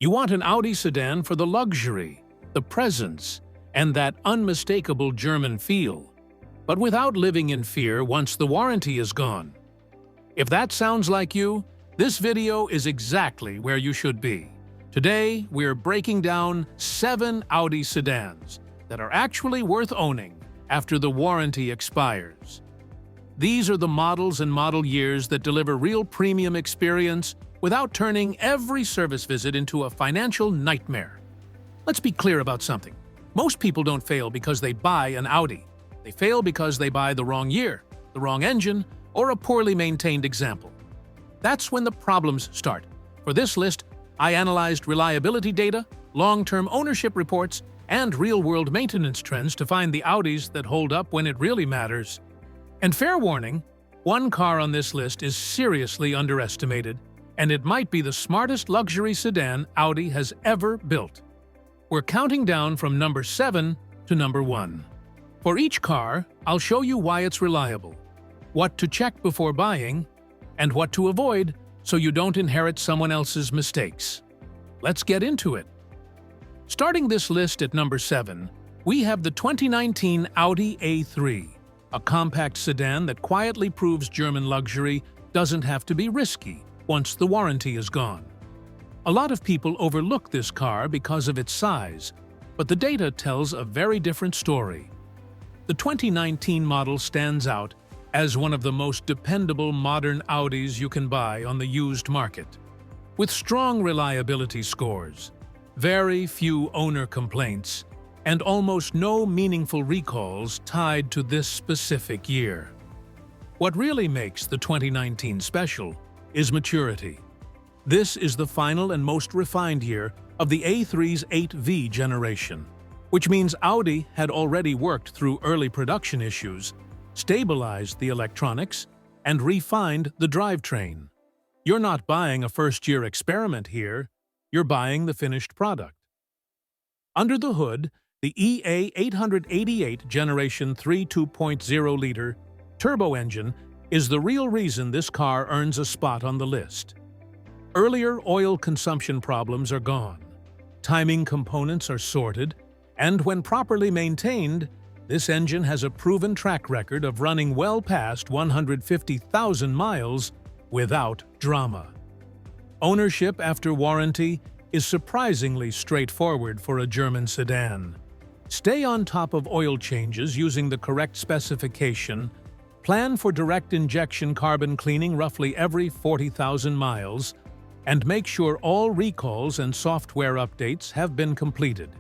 You want an Audi sedan for the luxury, the presence, and that unmistakable German feel, but without living in fear once the warranty is gone. If that sounds like you, this video is exactly where you should be. Today, we're breaking down 7 Audi sedans that are actually worth owning after the warranty expires. These are the models and model years that deliver real premium experience without turning every service visit into a financial nightmare. Let's be clear about something. Most people don't fail because they buy an Audi. They fail because they buy the wrong year, the wrong engine, or a poorly maintained example. That's when the problems start. For this list, I analyzed reliability data, long-term ownership reports, and real-world maintenance trends to find the Audis that hold up when it really matters. And fair warning, one car on this list is seriously underestimated, and it might be the smartest luxury sedan Audi has ever built. We're counting down from number 7 to number 1. For each car, I'll show you why it's reliable, what to check before buying, and what to avoid so you don't inherit someone else's mistakes. Let's get into it. Starting this list at number 7, we have the 2019 Audi A3, a compact sedan that quietly proves German luxury doesn't have to be risky once the warranty is gone. A lot of people overlook this car because of its size, but the data tells a very different story. The 2019 model stands out as one of the most dependable modern Audis you can buy on the used market. With strong reliability scores, very few owner complaints, and almost no meaningful recalls tied to this specific year. What really makes the 2019 special is maturity. This is the final and most refined year of the A3's 8V generation, which means Audi had already worked through early production issues, stabilized the electronics, and refined the drivetrain. You're not buying a first-year experiment here, you're buying the finished product. Under the hood, the EA888 Generation 3 2.0-liter turbo engine is the real reason this car earns a spot on the list. Earlier oil consumption problems are gone, timing components are sorted, and when properly maintained, this engine has a proven track record of running well past 150,000 miles without drama. Ownership after warranty is surprisingly straightforward for a German sedan. Stay on top of oil changes using the correct specification, plan for direct injection carbon cleaning roughly every 40,000 miles, and make sure all recalls and software updates have been completed.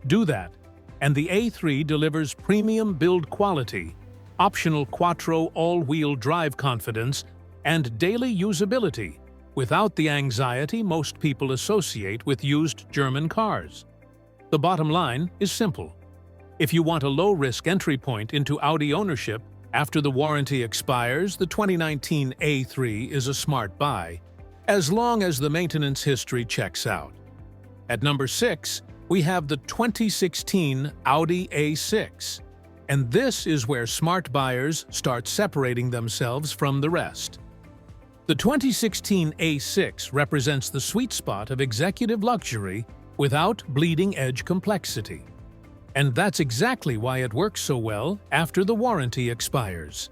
Do that, and the A3 delivers premium build quality, optional quattro all-wheel drive confidence, and daily usability without the anxiety most people associate with used German cars. The bottom line is simple. If you want a low-risk entry point into Audi ownership after the warranty expires, the 2019 A3 is a smart buy, as long as the maintenance history checks out. At number 6, we have the 2016 Audi A6, and this is where smart buyers start separating themselves from the rest. The 2016 A6 represents the sweet spot of executive luxury without bleeding-edge complexity. And that's exactly why it works so well after the warranty expires.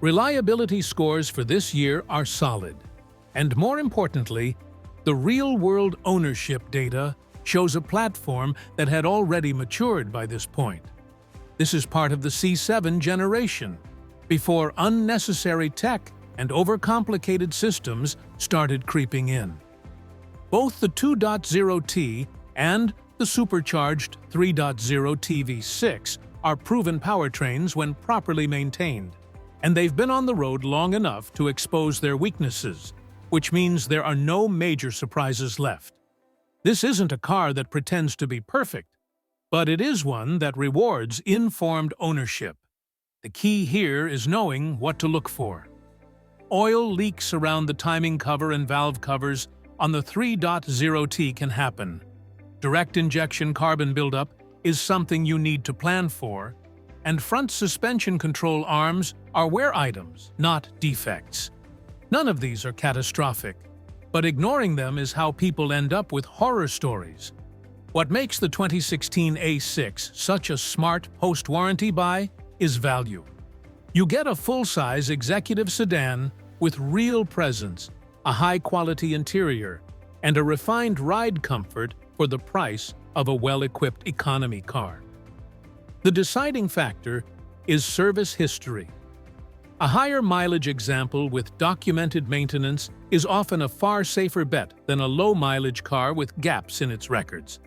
Reliability scores for this year are solid, and more importantly, the real-world ownership data shows a platform that had already matured by this point. This is part of the C7 generation, before unnecessary tech and overcomplicated systems started creeping in. Both the 2.0T and the supercharged 3.0 TV6 are proven powertrains when properly maintained, and they've been on the road long enough to expose their weaknesses, which means there are no major surprises left. This isn't a car that pretends to be perfect, but it is one that rewards informed ownership. The key here is knowing what to look for. Oil leaks around the timing cover and valve covers on the 3.0T can happen. Direct injection carbon buildup is something you need to plan for, and front suspension control arms are wear items, not defects. None of these are catastrophic. But ignoring them is how people end up with horror stories. What makes the 2016 A6 such a smart post-warranty buy is value. You get a full-size executive sedan with real presence, a high-quality interior, and a refined ride comfort for the price of a well-equipped economy car. The deciding factor is service history. A higher mileage example with documented maintenance is often a far safer bet than a low-mileage car with gaps in its records.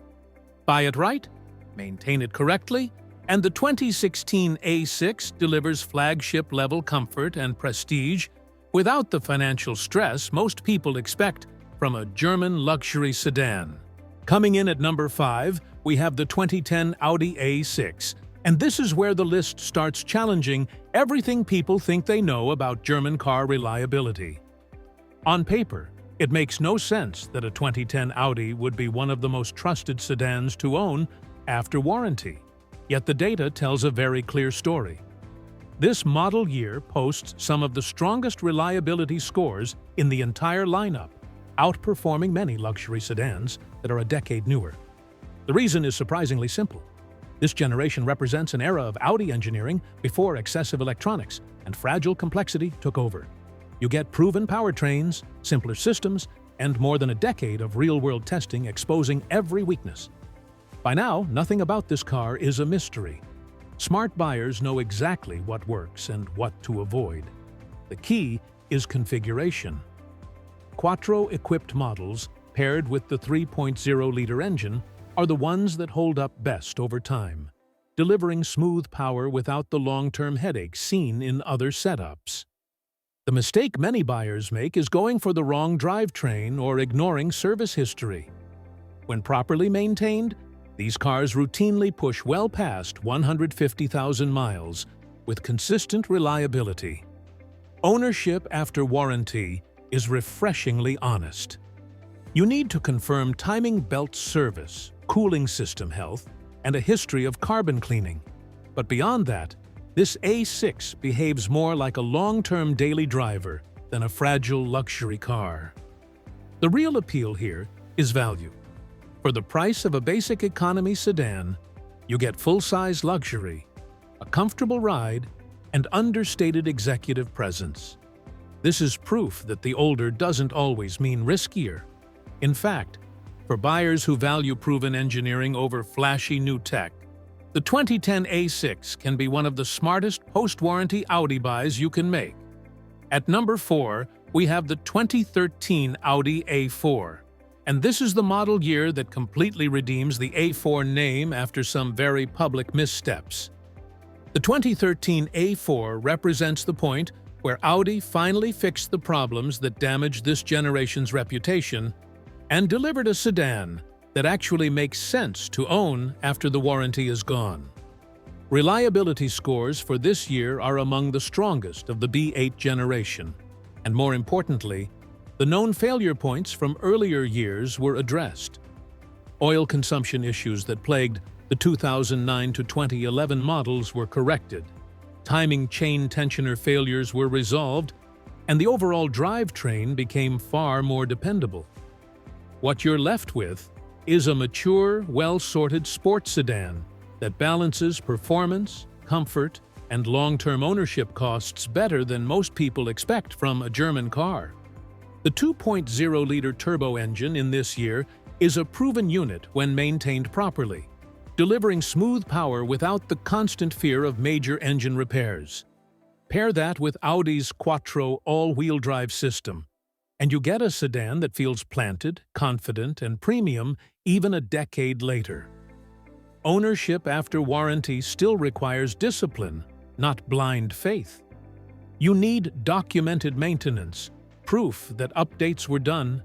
Buy it right, maintain it correctly, and the 2016 A6 delivers flagship-level comfort and prestige without the financial stress most people expect from a German luxury sedan. Coming in at number 5, we have the 2010 Audi A6, and this is where the list starts challenging everything people think they know about German car reliability. On paper, it makes no sense that a 2010 Audi would be one of the most trusted sedans to own after warranty. Yet the data tells a very clear story. This model year posts some of the strongest reliability scores in the entire lineup, outperforming many luxury sedans that are a decade newer. The reason is surprisingly simple. This generation represents an era of Audi engineering before excessive electronics and fragile complexity took over. You get proven powertrains, simpler systems, and more than a decade of real-world testing exposing every weakness. By now, nothing about this car is a mystery. Smart buyers know exactly what works and what to avoid. The key is configuration. Quattro-equipped models, paired with the 3.0-liter engine, are the ones that hold up best over time, delivering smooth power without the long-term headaches seen in other setups. The mistake many buyers make is going for the wrong drivetrain or ignoring service history. When properly maintained, these cars routinely push well past 150,000 miles with consistent reliability. Ownership after warranty is refreshingly honest. You need to confirm timing belt service, cooling system health, and a history of carbon cleaning. But beyond that, this A6 behaves more like a long-term daily driver than a fragile luxury car. The real appeal here is value. For the price of a basic economy sedan, you get full-size luxury, a comfortable ride, and understated executive presence. This is proof that the older doesn't always mean riskier. In fact, for buyers who value proven engineering over flashy new tech, the 2010 A6 can be one of the smartest post-warranty Audi buys you can make. At number 4, we have the 2013 Audi A4. And this is the model year that completely redeems the A4 name after some very public missteps. The 2013 A4 represents the point where Audi finally fixed the problems that damaged this generation's reputation and delivered a sedan that actually makes sense to own after the warranty is gone. Reliability scores for this year are among the strongest of the B8 generation, and more importantly, the known failure points from earlier years were addressed. Oil consumption issues that plagued the 2009 to 2011 models were corrected, timing chain tensioner failures were resolved, and the overall drivetrain became far more dependable. What you're left with is a mature, well-sorted sports sedan that balances performance, comfort, and long-term ownership costs better than most people expect from a German car. The 2.0-liter turbo engine in this year is a proven unit when maintained properly, delivering smooth power without the constant fear of major engine repairs. Pair that with Audi's Quattro all-wheel drive system, and you get a sedan that feels planted, confident, and premium even a decade later. Ownership after warranty still requires discipline, not blind faith. You need documented maintenance, proof that updates were done,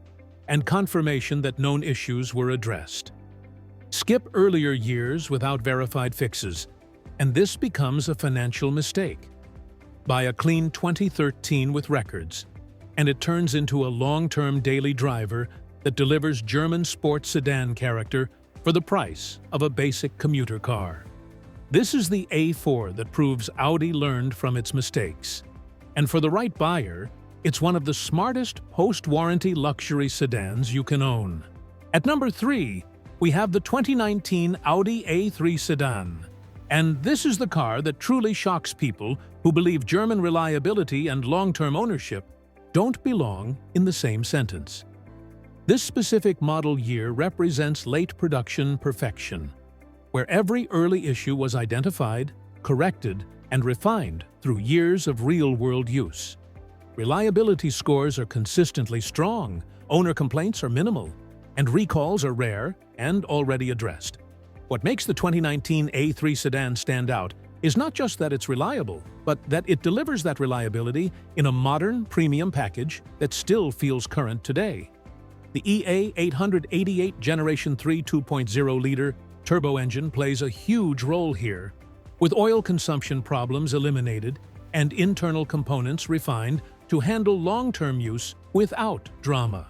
and confirmation that known issues were addressed. Skip earlier years without verified fixes, and this becomes a financial mistake. Buy a clean 2013 with records, and it turns into a long-term daily driver that delivers German sports sedan character for the price of a basic commuter car. This is the A4 that proves Audi learned from its mistakes. And for the right buyer, it's one of the smartest post-warranty luxury sedans you can own. At number 3, we have the 2019 Audi A3 sedan. And this is the car that truly shocks people who believe German reliability and long-term ownership don't belong in the same sentence. This specific model year represents late production perfection, where every early issue was identified, corrected, and refined through years of real-world use. Reliability scores are consistently strong, owner complaints are minimal, and recalls are rare and already addressed. What makes the 2019 A3 sedan stand out is not just that it's reliable, but that it delivers that reliability in a modern, premium package that still feels current today. The EA888 Generation 3 2.0-liter turbo engine plays a huge role here, with oil consumption problems eliminated and internal components refined to handle long-term use without drama.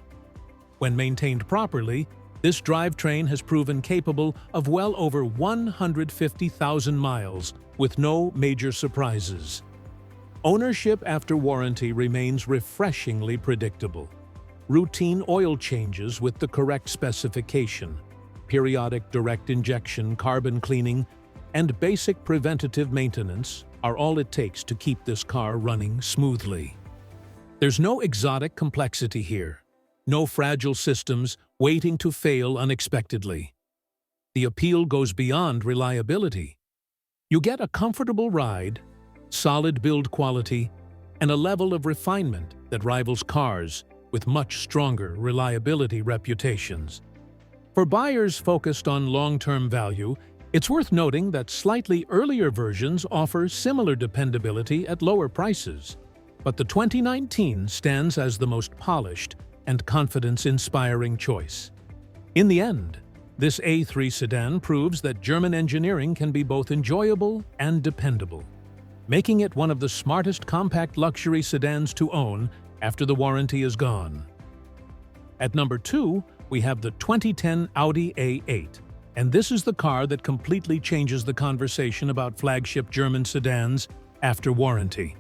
When maintained properly, this drivetrain has proven capable of well over 150,000 miles with no major surprises. Ownership after warranty remains refreshingly predictable. Routine oil changes with the correct specification, periodic direct injection carbon cleaning, and basic preventative maintenance are all it takes to keep this car running smoothly. There's no exotic complexity here, no fragile systems waiting to fail unexpectedly. The appeal goes beyond reliability. You get a comfortable ride, solid build quality, and a level of refinement that rivals cars with much stronger reliability reputations. For buyers focused on long-term value, it's worth noting that slightly earlier versions offer similar dependability at lower prices, but the 2019 stands as the most polished and confidence-inspiring choice. In the end, this A3 sedan proves that German engineering can be both enjoyable and dependable, making it one of the smartest compact luxury sedans to own after the warranty is gone. At number 2, we have the 2010 Audi A8, and this is the car that completely changes the conversation about flagship German sedans after warranty.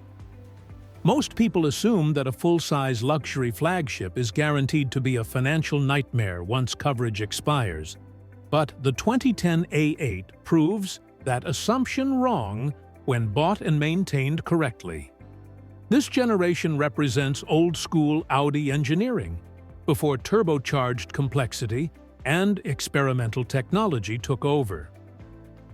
Most people assume that a full-size luxury flagship is guaranteed to be a financial nightmare once coverage expires. But the 2010 A8 proves that assumption wrong when bought and maintained correctly. This generation represents old-school Audi engineering, before turbocharged complexity and experimental technology took over.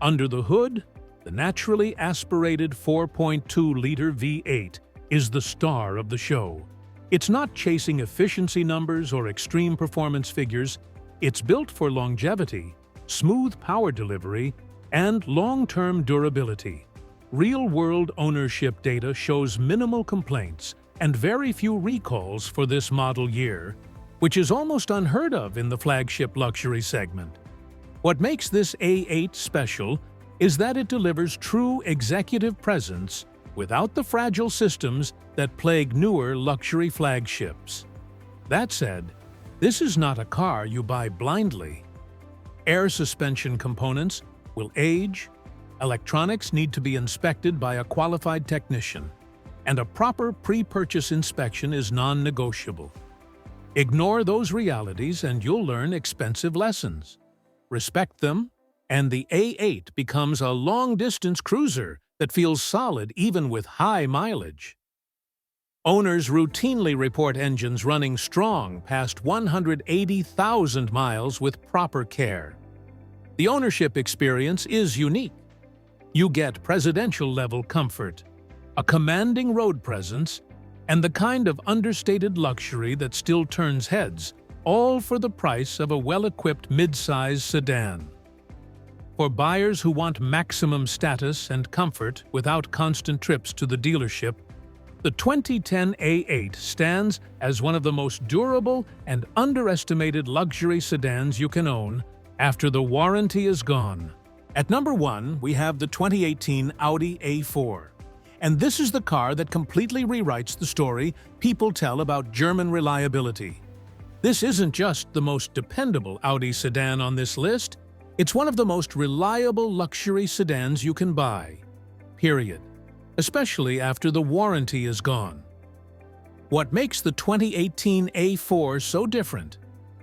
Under the hood, the naturally aspirated 4.2-liter V8 is the star of the show. It's not chasing efficiency numbers or extreme performance figures. It's built for longevity, smooth power delivery, and long-term durability. Real-world ownership data shows minimal complaints and very few recalls for this model year, which is almost unheard of in the flagship luxury segment. What makes this A8 special is that it delivers true executive presence without the fragile systems that plague newer luxury flagships. That said, this is not a car you buy blindly. Air suspension components will age, electronics need to be inspected by a qualified technician, and a proper pre-purchase inspection is non-negotiable. Ignore those realities and you'll learn expensive lessons. Respect them, and the A8 becomes a long-distance cruiser that feels solid even with high mileage. Owners routinely report engines running strong past 180,000 miles with proper care. The ownership experience is unique. You get presidential-level comfort, a commanding road presence, and the kind of understated luxury that still turns heads, all for the price of a well-equipped mid-size sedan. For buyers who want maximum status and comfort without constant trips to the dealership, the 2010 A8 stands as one of the most durable and underestimated luxury sedans you can own after the warranty is gone. At number 1, we have the 2018 Audi A4. And this is the car that completely rewrites the story people tell about German reliability. This isn't just the most dependable Audi sedan on this list, it's one of the most reliable luxury sedans you can buy. Period. Especially after the warranty is gone. What makes the 2018 A4 so different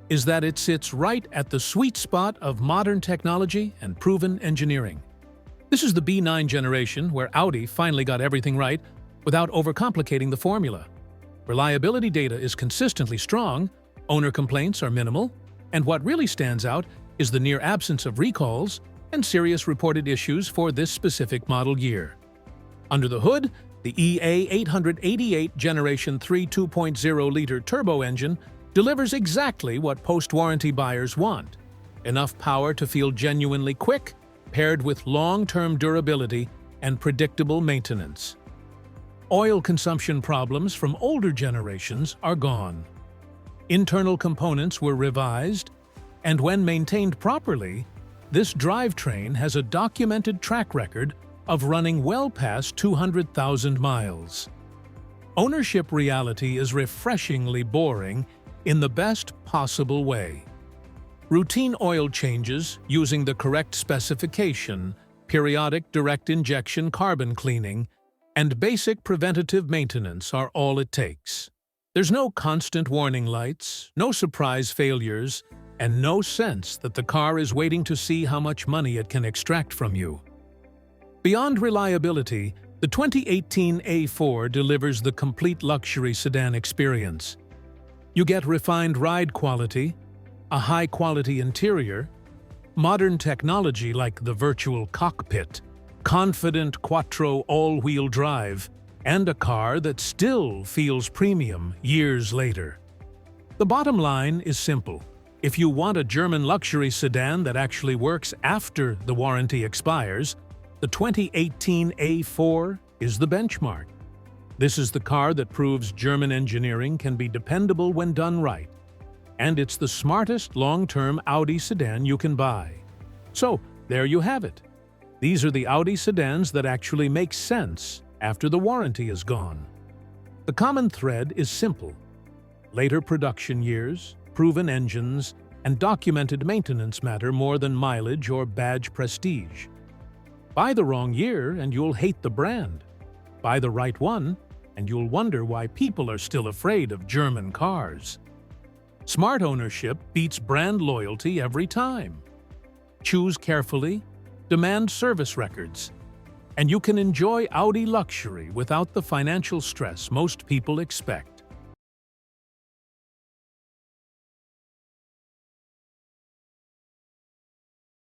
is that it sits right at the sweet spot of modern technology and proven engineering. This is the B9 generation where Audi finally got everything right without overcomplicating the formula. Reliability data is consistently strong, owner complaints are minimal, and what really stands out is the near absence of recalls and serious reported issues for this specific model year. Under the hood, the EA888 Generation 3 2.0-liter turbo engine delivers exactly what post-warranty buyers want: enough power to feel genuinely quick, paired with long-term durability and predictable maintenance. Oil consumption problems from older generations are gone. Internal components were revised, and when maintained properly, this drivetrain has a documented track record of running well past 200,000 miles. Ownership reality is refreshingly boring in the best possible way. Routine oil changes using the correct specification, periodic direct injection carbon cleaning, and basic preventative maintenance are all it takes. There's no constant warning lights, no surprise failures, and no sense that the car is waiting to see how much money it can extract from you. Beyond reliability, the 2018 A4 delivers the complete luxury sedan experience. You get refined ride quality, a high-quality interior, modern technology like the virtual cockpit, confident quattro all-wheel drive, and a car that still feels premium years later. The bottom line is simple. If you want a German luxury sedan that actually works after the warranty expires, the 2018 A4 is the benchmark. This is the car that proves German engineering can be dependable when done right. And it's the smartest long-term Audi sedan you can buy. So, there you have it. These are the Audi sedans that actually make sense after the warranty is gone. The common thread is simple: later production years, proven engines, and documented maintenance matter more than mileage or badge prestige. Buy the wrong year and you'll hate the brand. Buy the right one and you'll wonder why people are still afraid of German cars. Smart ownership beats brand loyalty every time. Choose carefully, demand service records, and you can enjoy Audi luxury without the financial stress most people expect.